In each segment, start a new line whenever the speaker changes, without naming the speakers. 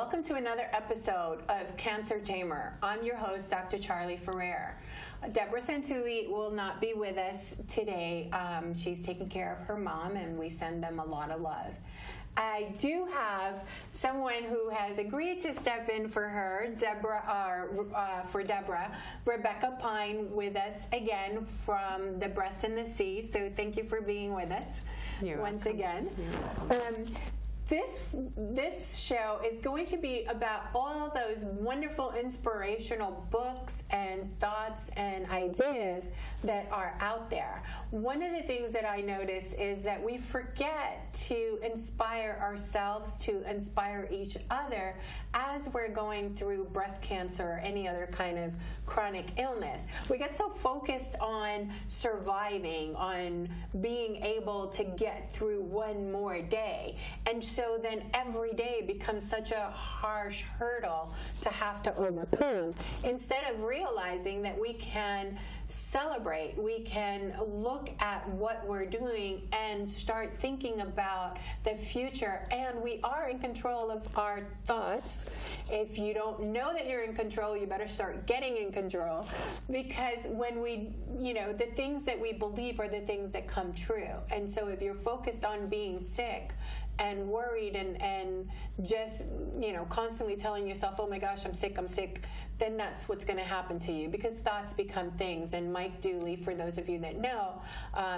welcome to another episode of Cancer Tamer. I'm your host, Dr. Charley Ferrer. Deborah Santulli will not be with us today. She's taking care of her mom, and we send them a lot of love. I do have someone who has agreed to step in for her, Rebecca Pine, with us again from the Breast and the Sea. So thank you for being with us once again. This show is going to be about all those wonderful inspirational books and thoughts and ideas that are out there. One of the things that I notice is that we forget to inspire ourselves, to inspire each other as we're going through breast cancer or any other kind of chronic illness. We get so focused on surviving, on being able to get through one more day. And so then every day becomes such a harsh hurdle to have to overcome, instead of realizing that we can celebrate, we can look at what we're doing and start thinking about the future. And we are in control of our thoughts. If you don't know that you're in control, you better start getting in control, because when we, the things that we believe are the things that come true. And so if you're focused on being sick and worried and just, constantly telling yourself, oh my gosh, I'm sick, then that's what's going to happen to you, because thoughts become things. And Mike Dooley, for those of you that know,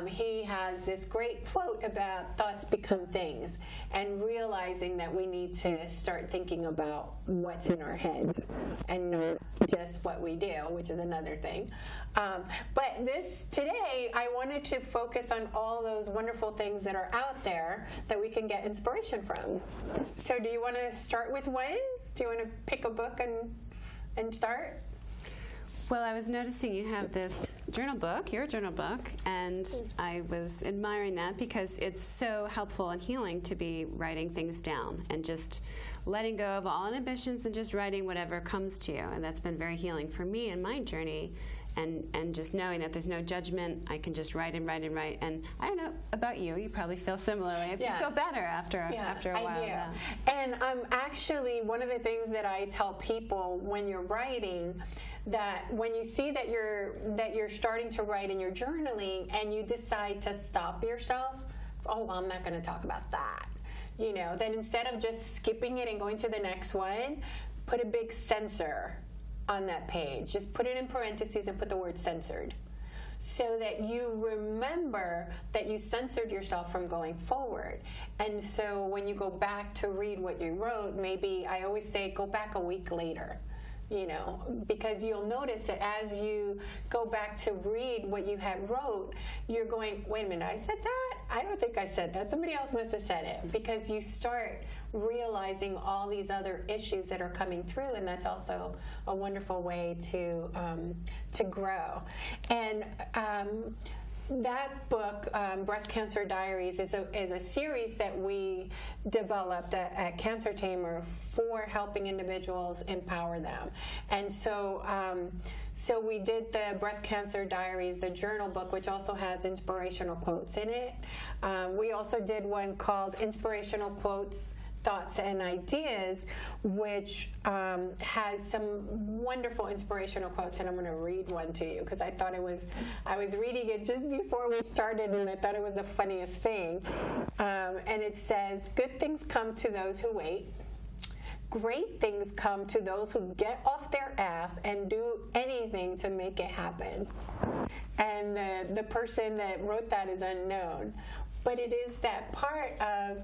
he has this great quote about thoughts become things, and realizing that we need to start thinking about what's in our heads and not just what we do, which is another thing. But today, I wanted to focus on all those wonderful things that are out there that we can get inspiration from. So do you want to start with one? Do you want to pick a book and start?
Well, I was noticing you have this journal book, your journal book, and I was admiring that because it's so helpful and healing to be writing things down and just letting go of all inhibitions and just writing whatever comes to you. And that's been very healing for me in my journey. And just knowing that there's no judgment, I can just write and write and write. And I don't know about you, you probably feel similarly. You feel better after a while.
I do. And actually, one of the things that I tell people when you're writing, that when you see that you're starting to write and you're journaling and you decide to stop yourself, oh, I'm not going to talk about that. Then instead of just skipping it and going to the next one, put a big censor on that page. Just put it in parentheses and put the word censored, so that you remember that you censored yourself from going forward. And so when you go back to read what you wrote, maybe I always say go back a week later, because you'll notice that as you go back to read what you had wrote, you're going, wait a minute, I said that? I don't think I said that. Somebody else must have said it, because you start realizing all these other issues that are coming through, and that's also a wonderful way to grow. And that book, Breast Cancer Diaries, is a series that we developed at Cancer Tamer for helping individuals empower them. And so we did the Breast Cancer Diaries, the journal book, which also has inspirational quotes in it. We also did one called Inspirational Quotes, Thoughts and Ideas, which has some wonderful inspirational quotes, and I'm going to read one to you because I was reading it just before we started, and I thought it was the funniest thing. And it says, "Good things come to those who wait. Great things come to those who get off their ass and do anything to make it happen." And the person that wrote that is unknown, but it is that part of,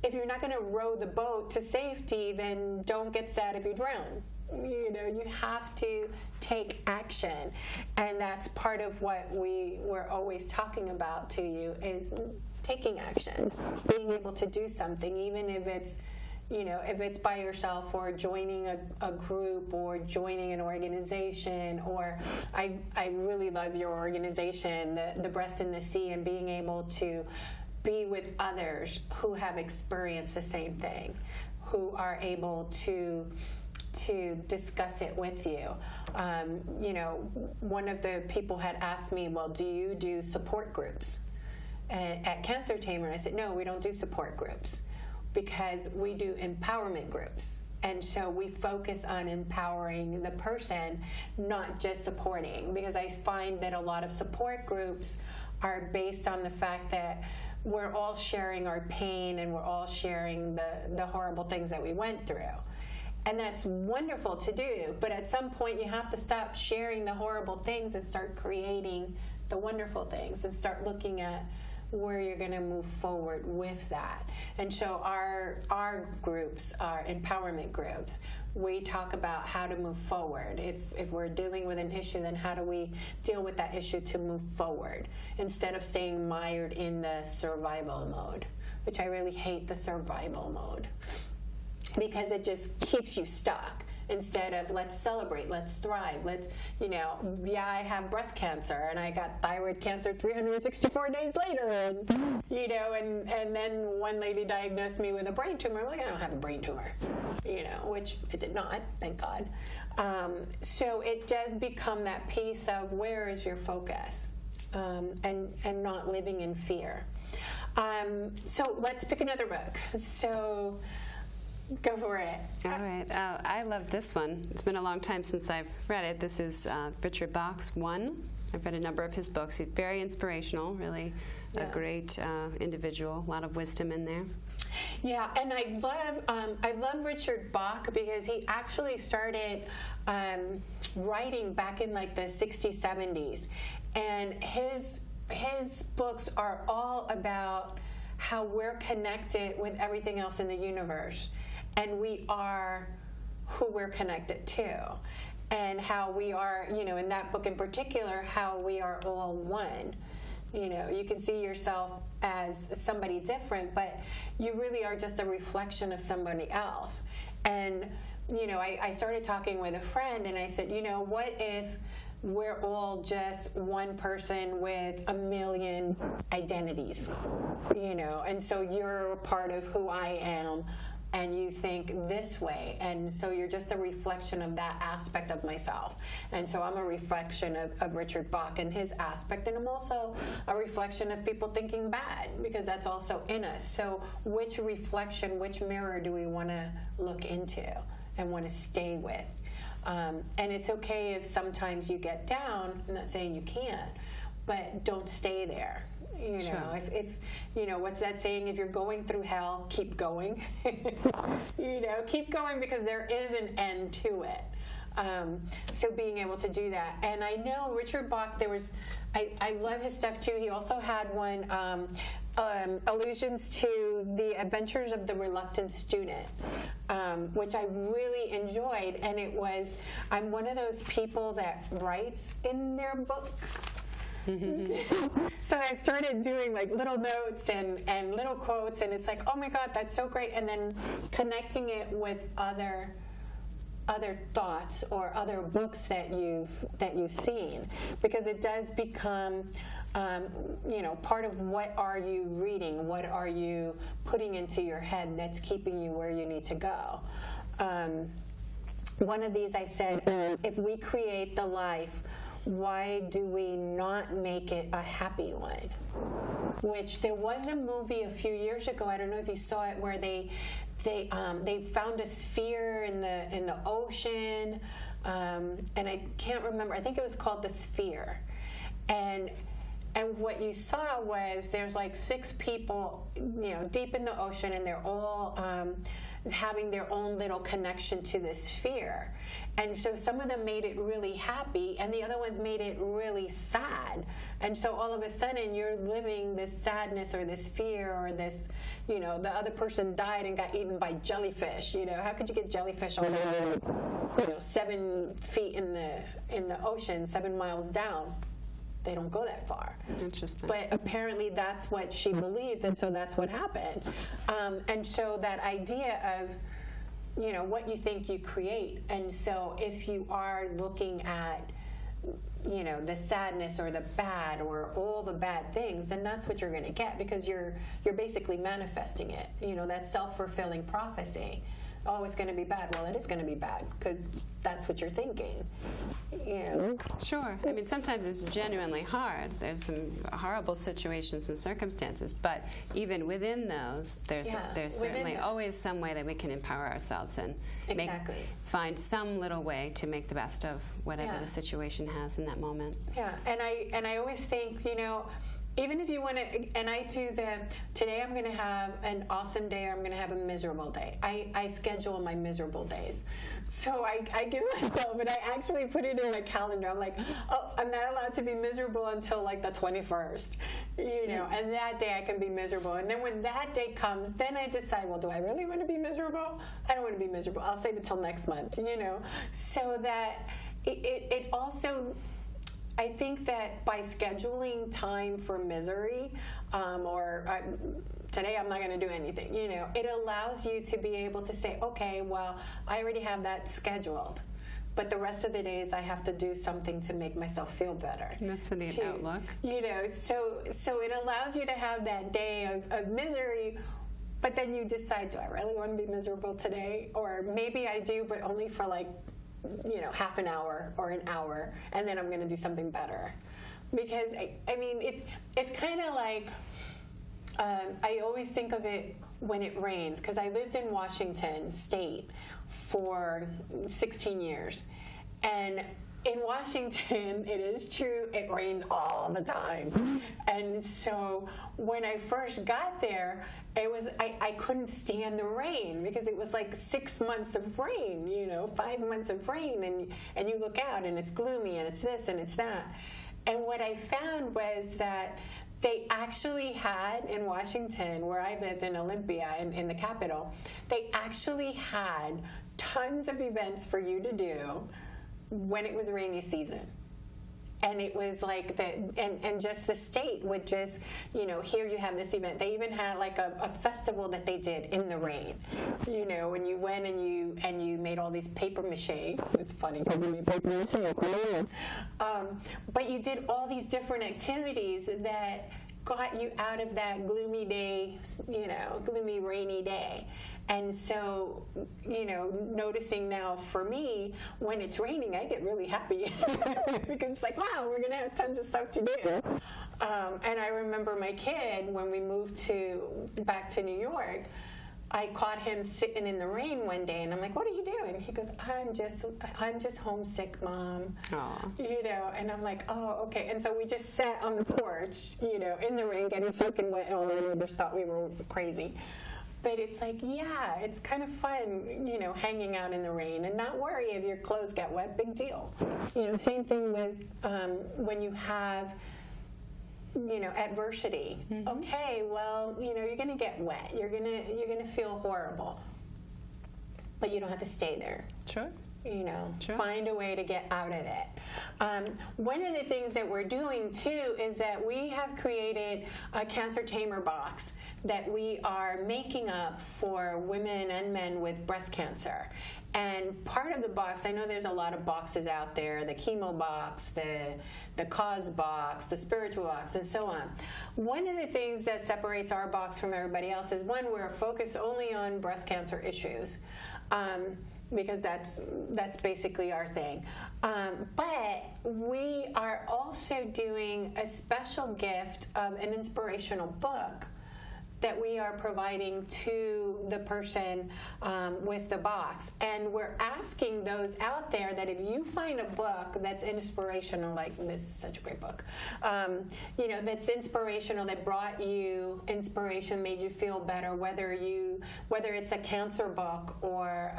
if you're not going to row the boat to safety, then don't get sad if you drown. You have to take action. And that's part of what we were always talking about to you, is taking action, being able to do something, even if it's, if it's by yourself, or joining a group, or joining an organization. Or I really love your organization, the Breast and the Sea, and being able to be with others who have experienced the same thing, who are able to discuss it with you. One of the people had asked me, well, do you do support groups at Cancer Tamer? I said, no, we don't do support groups. because we do empowerment groups. And so we focus on empowering the person, not just supporting, because I find that a lot of support groups are based on the fact that we're all sharing our pain and we're all sharing the horrible things that we went through. And that's wonderful to do, but at some point you have to stop sharing the horrible things and start creating the wonderful things and start looking at where you're going to move forward with that. And so our groups, our empowerment groups, we talk about how to move forward. If we're dealing with an issue, then how do we deal with that issue to move forward instead of staying mired in the survival mode, which I really hate the survival mode, because it just keeps you stuck instead of let's celebrate, let's thrive, let's, yeah, I have breast cancer and I got thyroid cancer 364 days later, and, and then one lady diagnosed me with a brain tumor. I'm like, I don't have a brain tumor, which it did not, thank God. So it does become that piece of where is your focus, and not living in fear. So let's pick another book. So go for it.
All right. I love this one. It's been a long time since I've read it. This is Richard Bach's One. I've read a number of his books. He's very inspirational, really a great individual, a lot of wisdom in there.
Yeah, and I love Richard Bach because he actually started writing back in like the 60s, 70s. And his books are all about how we're connected with everything else in the universe. And we are who we're connected to. And how we are, in that book in particular, how we are all one. You can see yourself as somebody different, but you really are just a reflection of somebody else. And, I started talking with a friend and I said, what if we're all just one person with a million identities, and so you're a part of who I am, and you think this way, and so you're just a reflection of that aspect of myself. And so I'm a reflection of Richard Bach and his aspect, and I'm also a reflection of people thinking bad, because that's also in us. So which reflection, which mirror do we want to look into and want to stay with? And it's okay if sometimes you get down. I'm not saying you can't, but don't stay there.
Sure.
If what's that saying? If you're going through hell, keep going. Keep going, because there is an end to it. So being able to do that. And I know Richard Bach, I love his stuff too. He also had one, allusions to the adventures of the reluctant student, which I really enjoyed. And I'm one of those people that writes in their books. So I started doing like little notes and little quotes, and it's like, oh my God, that's so great. And then connecting it with other thoughts or other books that you've seen, because it does become part of what are you reading, what are you putting into your head that's keeping you where you need to go. One of these I said, if we create the life, why do we not make it a happy one? Which there was a movie a few years ago, I don't know if you saw it, where they found a sphere in the ocean, and I can't remember. I think it was called The Sphere, and what you saw was there's like 6 people, deep in the ocean, and they're all having their own little connection to this sphere. And so some of them made it really happy, and the other ones made it really sad. And so all of a sudden you're living this sadness or this fear or this, the other person died and got eaten by jellyfish. How could you get jellyfish all the way, 7 feet in the ocean, 7 miles down? They don't go that far.
Interesting.
But apparently that's what she believed, and so that's what happened. And so that idea of, what you think you create. And so if you are looking at, the sadness or the bad or all the bad things, then that's what you're going to get, because you're basically manifesting it. That self-fulfilling prophecy. oh, it's going to be bad. Well, it is going to be bad because that's what you're thinking. You know?
Sure. I mean, sometimes it's genuinely hard. There's some horrible situations and circumstances, but even within those, there's certainly always some way that we can empower ourselves and find some little way to make the best of whatever the situation has in that moment.
Yeah, and I always think, you know, even if you want to, and I do today I'm going to have an awesome day or I'm going to have a miserable day. I schedule my miserable days. So I give myself, and I actually put it in my calendar. I'm like, oh, I'm not allowed to be miserable until like the 21st, you know, and that day I can be miserable. And then when that day comes, then I decide, well, do I really want to be miserable? I don't want to be miserable. I'll save it till next month, you know, so that it also, I think that by scheduling time for misery, today I'm not going to do anything, you know, it allows you to be able to say, okay, well, I already have that scheduled, but the rest of the days I have to do something to make myself feel better.
That's a neat outlook.
You know, so it allows you to have that day of misery, but then you decide, do I really want to be miserable today? Or maybe I do, but only for like, you know, half an hour or an hour, and then I'm going to do something better. Because, I mean, it's kind of like, I always think of it when it rains, because I lived in Washington State for 16 years. And in Washington, it is true, it rains all the time. And so when I first got there, it was I couldn't stand the rain because it was like 6 months of rain, you know, 5 months of rain, and you look out and it's gloomy and it's this and it's that. And what I found was that they actually had in Washington, where I lived in Olympia, in the capital, they actually had tons of events for you to do when it was rainy season. And it was like and just the state would just, you know, here you have this event. They even had like a festival that they did in the rain. You know, when you went and you made all these paper mache. It's funny because you made paper mache. But you did all these different activities that got you out of that gloomy day, you know, gloomy rainy day. And so, you know, noticing now for me, when it's raining, I get really happy because it's like, wow, we're going to have tons of stuff to do. And I remember my kid, when we moved back to New York, I caught him sitting in the rain one day, and I'm like, what are you doing? He goes, I'm just homesick, Mom.
Aww.
You know, and I'm like, oh, okay. And so we just sat on the porch, you know, in the rain, getting soaking wet, and all the neighbors thought we were crazy. But it's like, yeah, it's kind of fun, you know, hanging out in the rain and not worry if your clothes get wet. Big deal. You know, same thing with when you have, you know, adversity. Mm-hmm. Okay, well, you know, you're going to get wet. You're gonna feel horrible. But you don't have to stay there.
Sure.
You know,
sure.
Find a way to get out of it. One of the things that we're doing, too, is that we have created a Cancer Tamer box that we are making up for women and men with breast cancer. And part of the box, I know there's a lot of boxes out there, the chemo box, the cause box, the spiritual box, and so on. One of the things that separates our box from everybody else is, one, we're focused only on breast cancer issues. Because that's basically our thing. But we are also doing a special gift of an inspirational book that we are providing to the person with the box. And we're asking those out there that if you find a book that's inspirational, like this is such a great book, you know, that's inspirational, that brought you inspiration, made you feel better, whether it's a cancer book or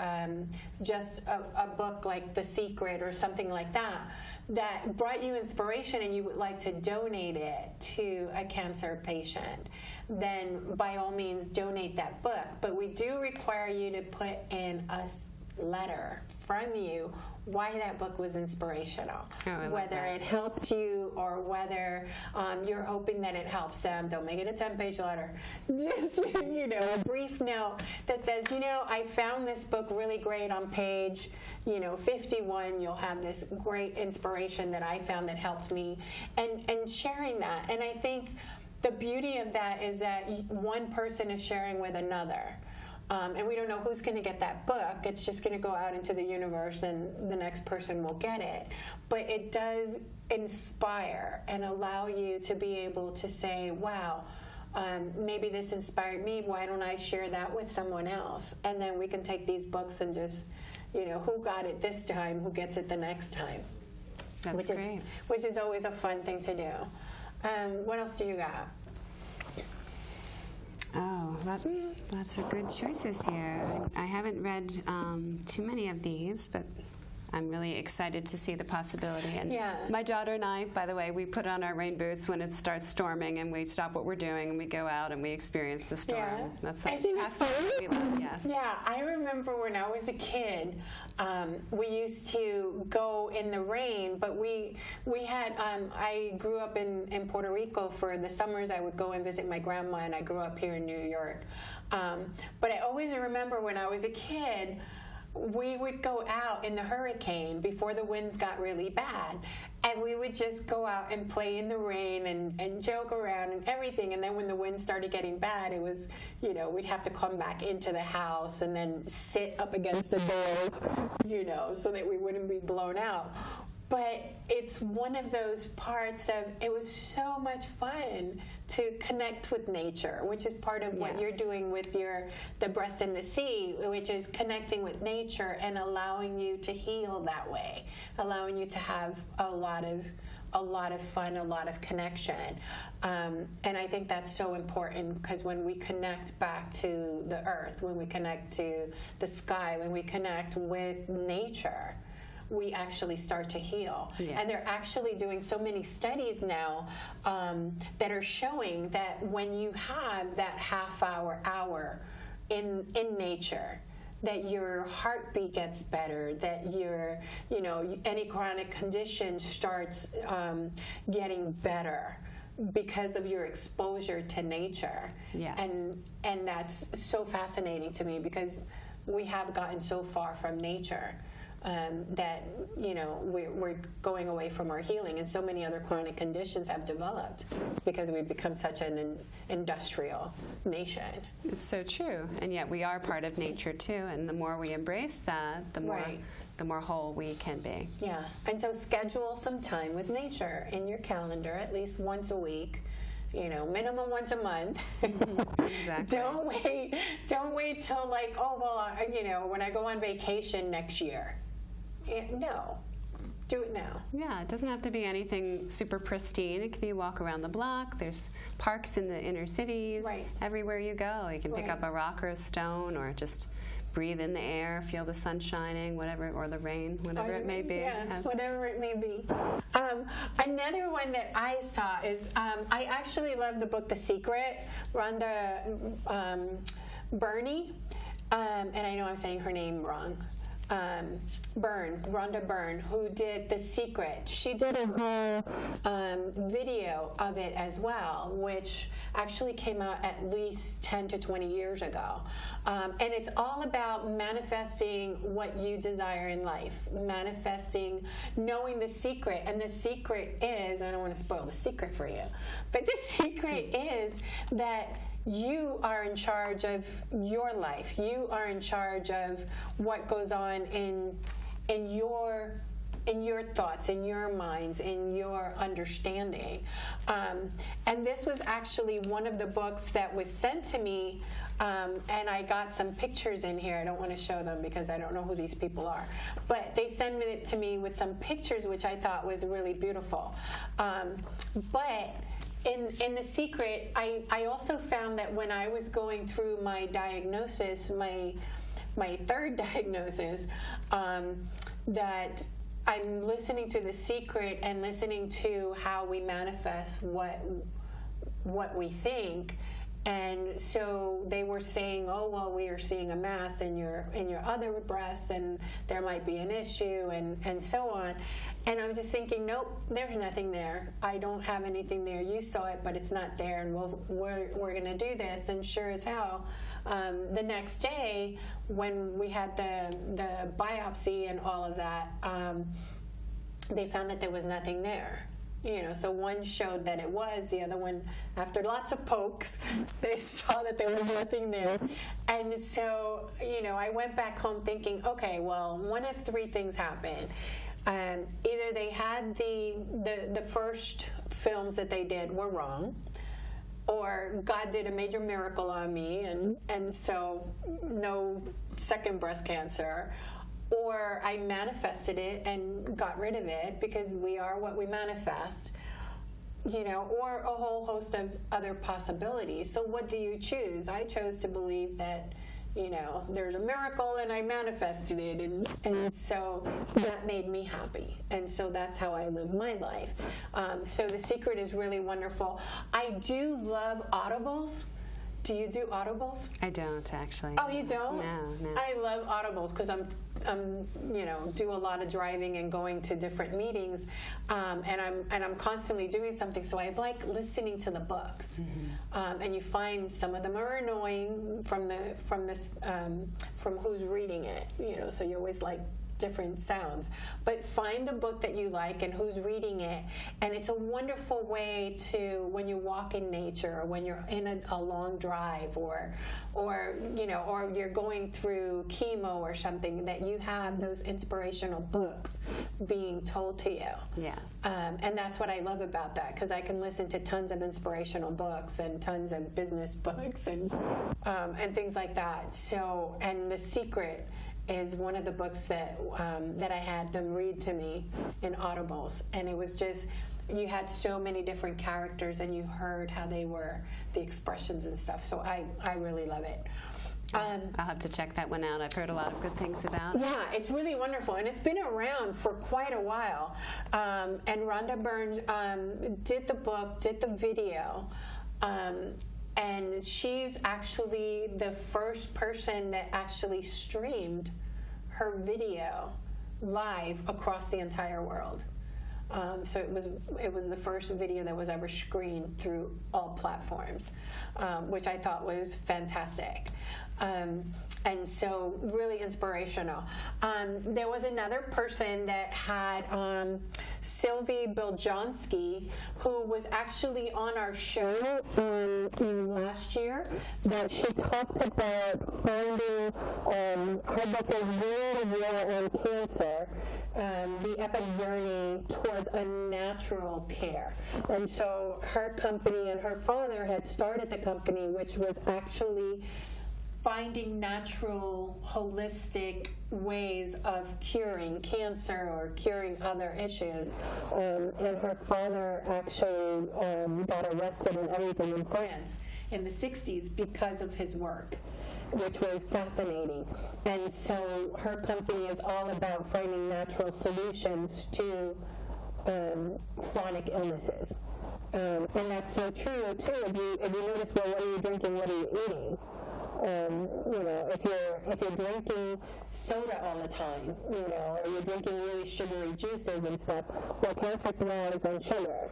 just a book like The Secret or something like that, that brought you inspiration and you would like to donate it to a cancer patient, then by all means donate that book. But we do require you to put in a letter from you why that book was inspirational. Whether it helped you or whether you're hoping that it helps them. Don't make it a 10-page letter. Just, you know, a brief note that says, you know, I found this book really great on page, you know, 51. You'll have this great inspiration that I found that helped me, and sharing that. And I think the beauty of that is that one person is sharing with another. And we don't know who's going to get that book. It's just going to go out into the universe and the next person will get it. But it does inspire and allow you to be able to say, wow, maybe this inspired me. Why don't I share that with someone else? And then we can take these books and just, who got it this time, who gets it the next time.
That's great.
Which is always a fun thing to do. What else do you got?
Oh, lots of good choices here. I haven't read too many of these, but I'm really excited to see the possibility. And my daughter and I, by the way, we put on our rain boots when it starts storming, and we stop what we're doing, and we go out and we experience the storm.
Yeah.
That's what we love, yes.
Yeah, I remember when I was a kid, we used to go in the rain, but we had, I grew up in Puerto Rico. For the summers, I would go and visit my grandma, and I grew up here in New York. But I always remember when I was a kid, we would go out in the hurricane before the winds got really bad, and we would just go out and play in the rain and joke around and everything. And then when the wind started getting bad, it was, we'd have to come back into the house and then sit up against the doors, so that we wouldn't be blown out. But it's one of those parts of, it was so much fun to connect with nature, which is part of what you're doing with the Breast in the Sea, which is connecting with nature and allowing you to heal that way, allowing you to have a lot of fun, a lot of connection. And I think that's so important, because when we connect back to the earth, when we connect to the sky, when we connect with nature, we actually start to heal.
Yes.
And they're actually doing so many studies now that are showing that when you have that hour in nature, that your heartbeat gets better, that any chronic condition starts getting better because of your exposure to nature.
Yes.
And that's so fascinating to me, because we have gotten so far from nature. That we're going away from our healing, and so many other chronic conditions have developed because we've become such an industrial nation.
It's so true, and yet we are part of nature too. And the more we embrace that, the more whole we can be.
Yeah, and so schedule some time with nature in your calendar, at least once a week. Minimum once a month.
Exactly.
Don't wait till when I go on vacation next year. No, do it now.
Yeah, it doesn't have to be anything super pristine. It can be a walk around the block. There's parks in the inner cities.
Right.
Everywhere you go, you can pick up a rock or a stone, or just breathe in the air, feel the sun shining, whatever, or the rain, whatever it may be.
Yeah, whatever it may be. Another one that I saw is, I actually love the book The Secret, Rhonda Byrne, and I know I'm saying her name wrong. Rhonda Byrne, who did The Secret. She did a whole video of it as well, which actually came out at least 10 to 20 years ago. And it's all about manifesting what you desire in life, manifesting, knowing the secret. And the secret is, I don't want to spoil the secret for you, but the secret is that you are in charge of your life. You are in charge of what goes on in your thoughts, in your minds, in your understanding. And this was actually one of the books that was sent to me, and I got some pictures in here. I don't want to show them because I don't know who these people are. But they sent it to me with some pictures, which I thought was really beautiful. But in The Secret, I also found that when I was going through my diagnosis, my third diagnosis, that I'm listening to The Secret and listening to how we manifest what we think. And so they were saying, oh, well, we are seeing a mass in your other breast, and there might be an issue, and so on. And I'm just thinking, nope, there's nothing there. I don't have anything there. You saw it, but it's not there, and we're going to do this. And sure as hell, the next day when we had the biopsy and all of that, they found that there was nothing there. So one showed that it was, the other one, after lots of pokes, they saw that there was nothing there. And so, I went back home thinking, okay, well, one of three things happened. Either they had the first films that they did were wrong, or God did a major miracle on me, and so no second breast cancer, or I manifested it and got rid of it, because we are what we manifest, or a whole host of other possibilities. So what do you choose? I chose to believe that, there's a miracle and I manifested it, and so that made me happy. And so that's how I live my life. So The Secret is really wonderful. I do love audibles. Do you do audibles?
I don't, actually.
Oh, you don't?
No.
I love audibles because I'm do a lot of driving and going to different meetings, and I'm constantly doing something. So I like listening to the books, and you find some of them are annoying from who's reading it. So you always like different sounds, but find the book that you like and who's reading it, and it's a wonderful way to, when you walk in nature, or when you're in a long drive, or you're going through chemo or something, that you have those inspirational books being told to you.
Yes.
And that's what I love about that, because I can listen to tons of inspirational books and tons of business books and things like that. So, and The Secret is one of the books that I had them read to me in audibles, and it was just, you had so many different characters, and you heard how they were, the expressions and stuff. So I really love it.
I'll have to check that one out. I've heard a lot of good things about it.
Yeah, it's really wonderful, and it's been around for quite a while. And Rhonda Byrne did the book, did the video, and she's actually the first person that actually streamed her video live across the entire world. So it was the first video that was ever screened through all platforms, which I thought was fantastic. And so really inspirational. There was another person that had Sylvie Biljonski, who was actually on our show in last year, that she talked about finding, her book is War on Cancer, the epic journey towards a natural care. And so her company and her father had started the company, which was actually finding natural, holistic ways of curing cancer or curing other issues. And her father actually got arrested and everything in France in the 60s because of his work, which was fascinating. And so her company is all about finding natural solutions to chronic illnesses. And that's so true, too. If you notice, well, what are you drinking, what are you eating? If you're drinking soda all the time, or you're drinking really sugary juices and stuff, well, cancer thrives on sugar,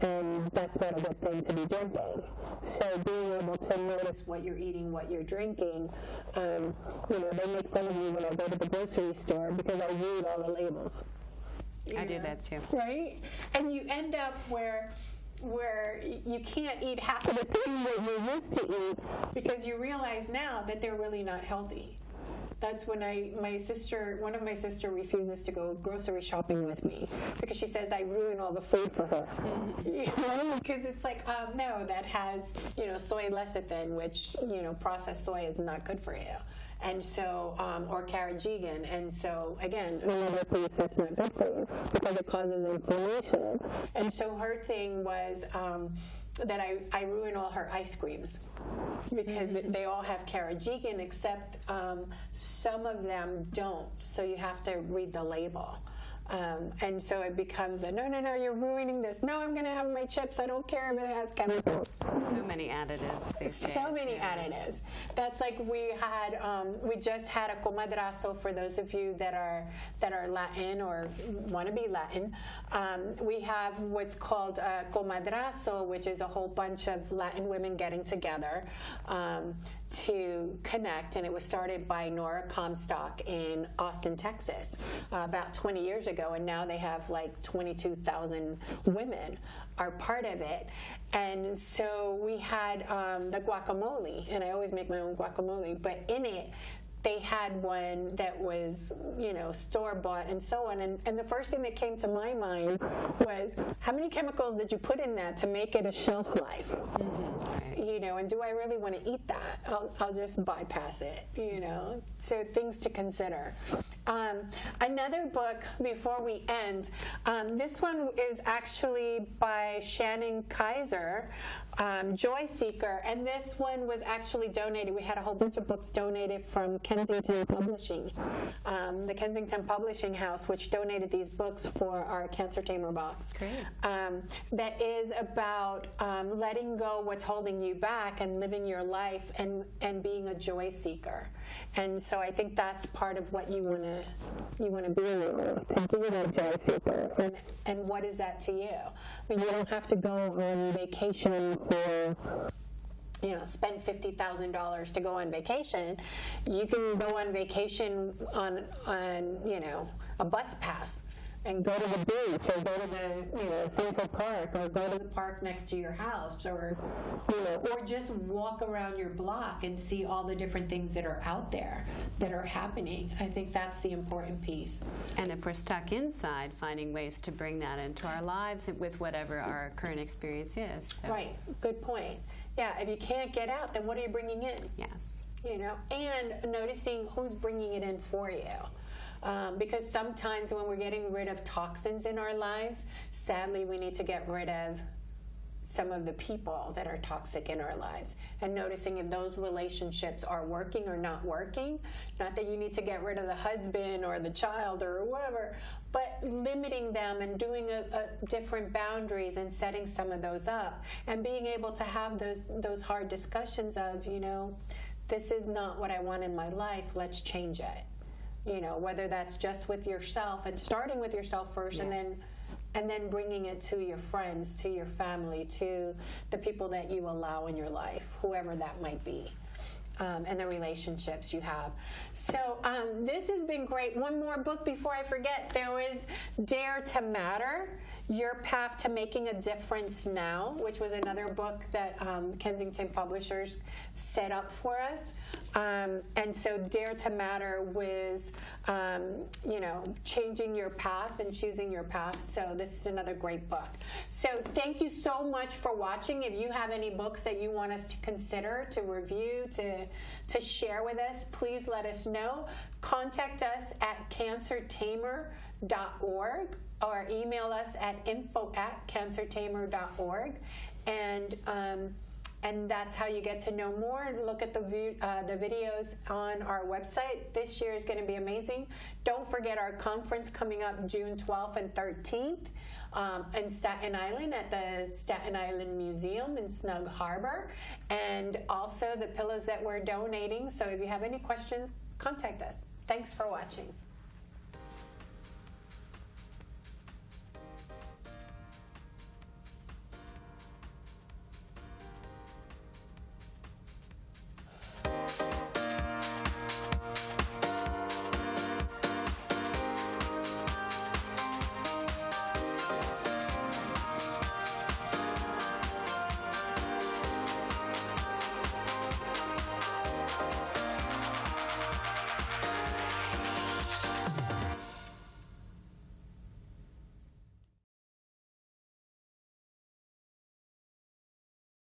and that's not a good thing to be drinking. So being able to notice what you're eating, what you're drinking, they make fun of me when I go to the grocery store because I read all the labels.
I do that too.
Right? And you end up where you can't eat half of the things that you used to eat because you realize now that they're really not healthy. That's when one of my sister refuses to go grocery shopping with me because she says I ruin all the food for her. Because it's like, no, that has, soy lecithin, which, processed soy is not good for you. And so, or carrageenan. And so, again, another place that's not good for you because it causes inflammation. And so her thing was that I ruin all her ice creams because they all have carrageenan, except some of them don't. So you have to read the label. And so it becomes no, you're ruining this. No, I'm going to have my chips. I don't care if it has chemicals.
So many additives these days.
So many additives. That's like we just had a comadrazo for those of you that are Latin or want to be Latin. We have what's called a comadrazo, which is a whole bunch of Latin women getting together to connect, and it was started by Nora Comstock in Austin, Texas, about 20 years ago. ago, and now they have like 22,000 women are part of it. And so we had the guacamole, and I always make my own guacamole, but in it, they had one that was, store-bought and so on. And the first thing that came to my mind was, how many chemicals did you put in that to make it a shelf life? And do I really want to eat that? I'll just bypass it, So things to consider. Another book before we end, this one is actually by Shannon Kaiser, Joy Seeker, and this one was actually donated. We had a whole bunch of books donated from Kensington Publishing, the Kensington Publishing House, which donated these books for our Cancer Tamer box.
Great.
That is about letting go what's holding you back and living your life and being a joy seeker. And so I think that's part of what you want to be to be a joy seeker. And what is that to you? I mean, you don't have to go on vacation for spend $50,000 to go on vacation. You can go on vacation on a bus pass and go to the beach or go to the Central Park or go to the park next to your house or just walk around your block and see all the different things that are out there that are happening. I think that's the important piece.
And if we're stuck inside, finding ways to bring that into our lives with whatever our current experience is. So.
Right. Good point. Yeah, if you can't get out, then what are you bringing in?
Yes.
And noticing who's bringing it in for you. Because sometimes when we're getting rid of toxins in our lives, sadly, we need to get rid of some of the people that are toxic in our lives and noticing if those relationships are working or not working. Not that you need to get rid of the husband or the child or whatever, but limiting them and doing a different boundaries and setting some of those up and being able to have those hard discussions of, this is not what I want in my life, let's change it. Whether that's just with yourself and starting with yourself first. Yes. and then bringing it to your friends, to your family, to the people that you allow in your life, whoever that might be, and the relationships you have. So this has been great. One more book before I forget. There is Dare to Matter, Your Path to Making a Difference Now, which was another book that Kensington Publishers set up for us. And so Dare to Matter was, changing your path and choosing your path. So this is another great book. So thank you so much for watching. If you have any books that you want us to consider, to review, to share with us, please let us know. Contact us at cancertamer.org or email us at info@cancertamer.org. And that's how you get to know more and look at the videos on our website. This year is going to be amazing. Don't forget our conference coming up June 12th and 13th in Staten Island at the Staten Island Museum in Snug Harbor. And also the pillows that we're donating. So if you have any questions, contact us. Thanks for watching.